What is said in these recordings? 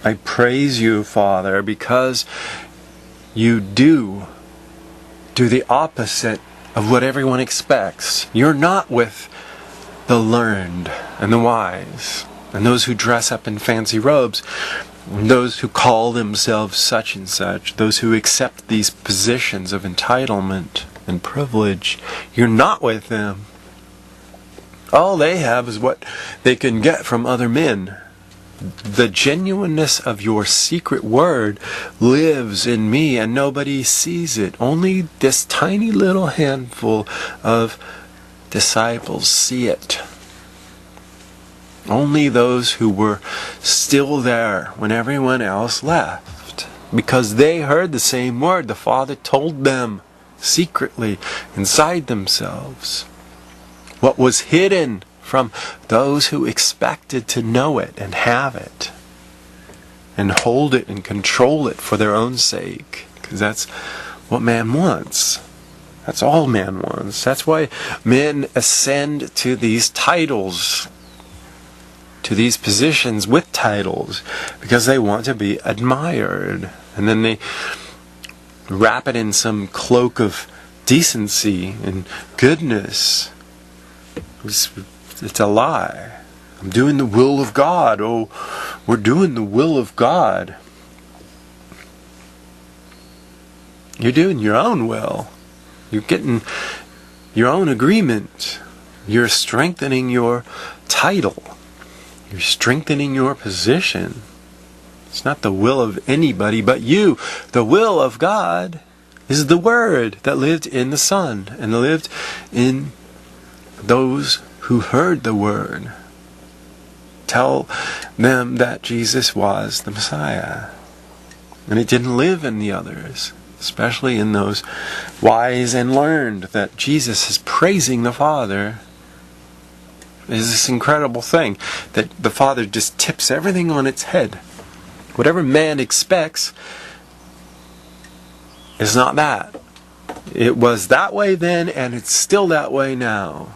I praise you, Father, because you do the opposite of what everyone expects. You're not with the learned and the wise and those who dress up in fancy robes, and those who call themselves such and such, those who accept these positions of entitlement and privilege. You're not with them. All they have is what they can get from other men. The genuineness of your secret word lives in me, and nobody sees it. Only this tiny little handful of disciples see it. Only those who were still there when everyone else left, because they heard the same word the Father told them secretly inside themselves. What was hidden from those who expected to know it and have it and hold it and control it for their own sake, because that's what man wants. That's all man wants. That's why men ascend to these titles, to these positions with titles, because they want to be admired, and then they wrap it in some cloak of decency and goodness. It's a lie. I'm doing the will of God. Oh, we're doing the will of God. You're doing your own will. You're getting your own agreement. You're strengthening your title. You're strengthening your position. It's not the will of anybody but you. The will of God is the Word that lived in the Son and lived in those who heard the word. Tell them that Jesus was the Messiah. And it didn't live in the others, especially in those wise and learned, that Jesus is praising the Father. It is this incredible thing that the Father just tips everything on its head. Whatever man expects is not that. It was that way then, and it's still that way now.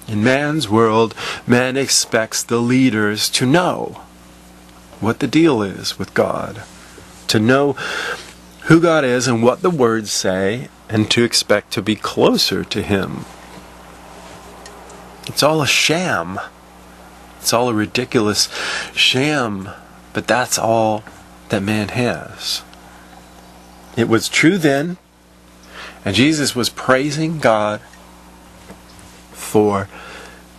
In man's world, man expects the leaders to know what the deal is with God, to know who God is and what the words say, and to expect to be closer to Him. It's all a sham. It's all a ridiculous sham, but that's all that man has. It was true then, and Jesus was praising God for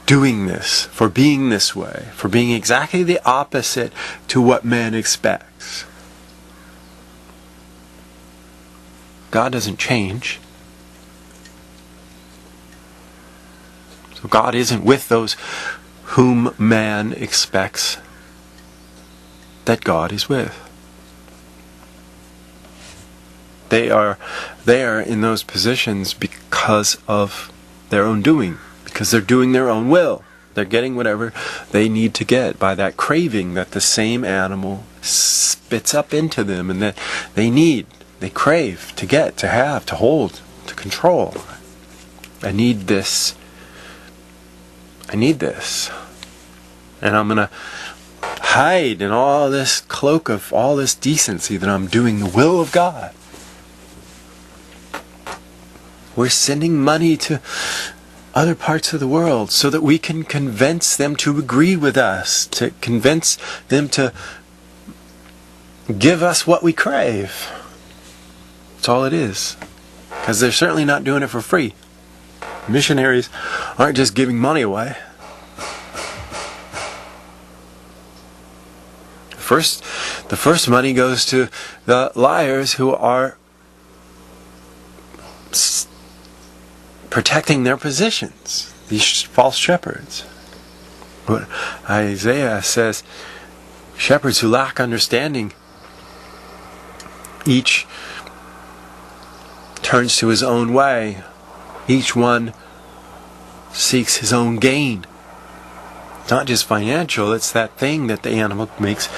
doing this, for being this way, for being exactly the opposite to what man expects. God doesn't change. So God isn't with those whom man expects that God is with. They are there in those positions because of their own doing. Because they're doing their own will. They're getting whatever they need to get by that craving that the same animal spits up into them, and that they crave to get, to have, to hold, to control. I need this. I need this. And I'm going to hide in all this cloak of all this decency that I'm doing the will of God. We're sending money to other parts of the world so that we can convince them to agree with us, to convince them to give us what we crave. That's all it is. Because they're certainly not doing it for free. Missionaries aren't just giving money away. The first money goes to the liars who are protecting their positions, these false shepherds. But Isaiah says, shepherds who lack understanding, each turns to his own way. Each one seeks his own gain. Not just financial, it's that thing that the animal makes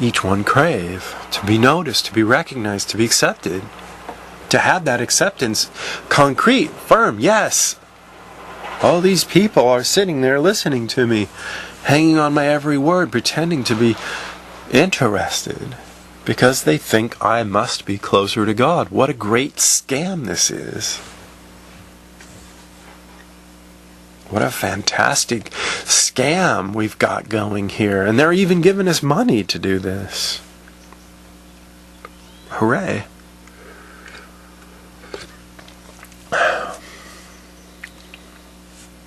each one crave. To be noticed, to be recognized, to be accepted. To have that acceptance concrete, firm, yes. All these people are sitting there listening to me, hanging on my every word, pretending to be interested because they think I must be closer to God. What a great scam this is. What a fantastic scam we've got going here. And they're even giving us money to do this. Hooray.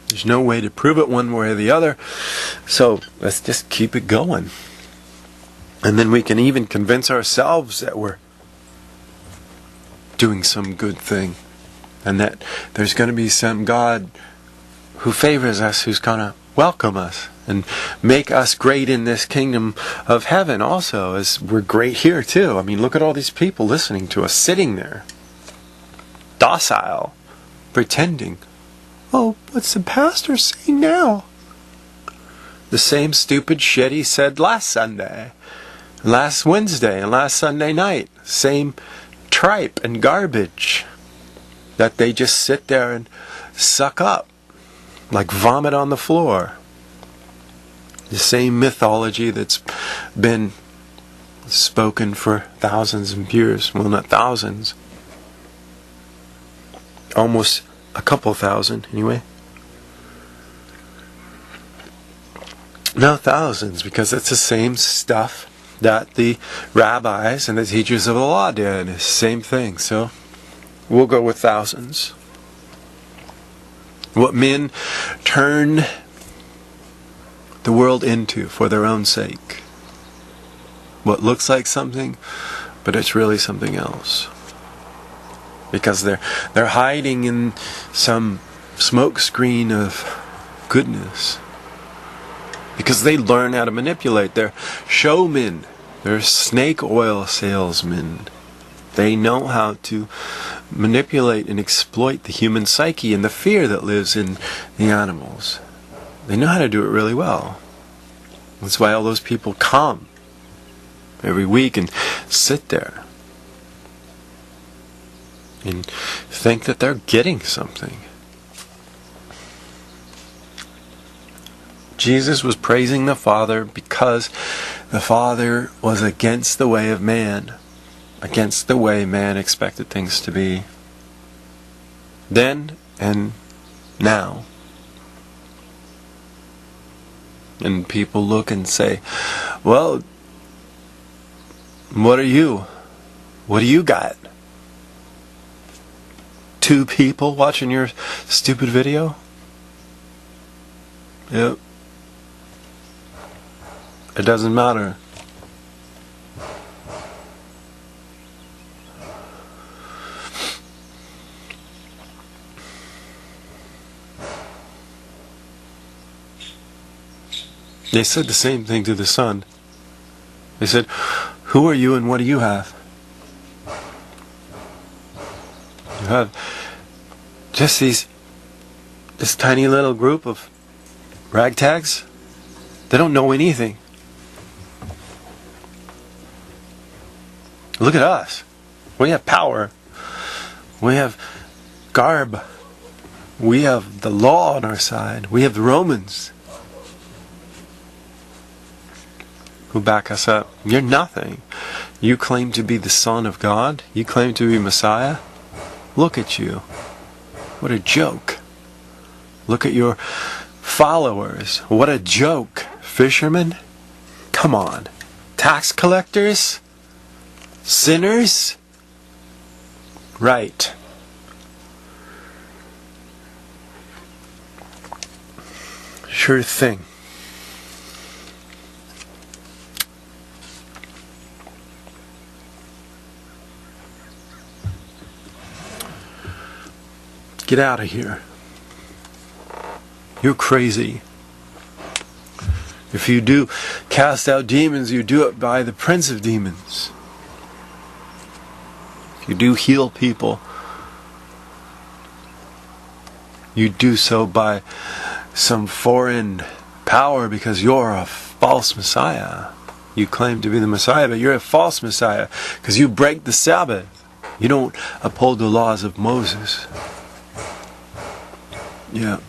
There's no way to prove it one way or the other. So let's just keep it going. And then we can even convince ourselves that we're doing some good thing. And that there's going to be some God who favors us, who's going to welcome us and make us great in this kingdom of heaven also, as we're great here too. I mean, look at all these people listening to us, sitting there, docile, pretending. Oh, what's the pastor saying now? The same stupid shit he said last Sunday, last Wednesday, and last Sunday night. Same tripe and garbage that they just sit there and suck up like vomit on the floor. The same mythology that's been spoken for thousands of years. Well, not thousands. Almost a couple thousand, anyway. No, thousands, because it's the same stuff that the rabbis and the teachers of the law did. It's the same thing. So we'll go with thousands. What men turn the world into for their own sake. What looks like something, but it's really something else. Because they're hiding in some smoke screen of goodness. Because they learn how to manipulate. They're showmen. They're snake oil salesmen. They know how to manipulate and exploit the human psyche and the fear that lives in the animals. They know how to do it really well. That's why all those people come every week and sit there and think that they're getting something. Jesus was praising the Father because the Father was against the way of man, against the way man expected things to be, then and now. And people look and say, well, what are you? What do you got? 2 people watching your stupid video? Yep. It doesn't matter. They said the same thing to the son. They said, who are you and what do you have? You have just this tiny little group of ragtags. They don't know anything. Look at us. We have power. We have garb. We have the law on our side. We have the Romans who back us up. You're nothing. You claim to be the Son of God. You claim to be Messiah. Look at you. What a joke. Look at your followers. What a joke. Fishermen? Come on. Tax collectors? Sinners? Right. Sure thing. Get out of here. You're crazy. If you do cast out demons, you do it by the prince of demons. If you do heal people, you do so by some foreign power because you're a false Messiah. You claim to be the Messiah, but you're a false Messiah because you break the Sabbath. You don't uphold the laws of Moses. Yeah.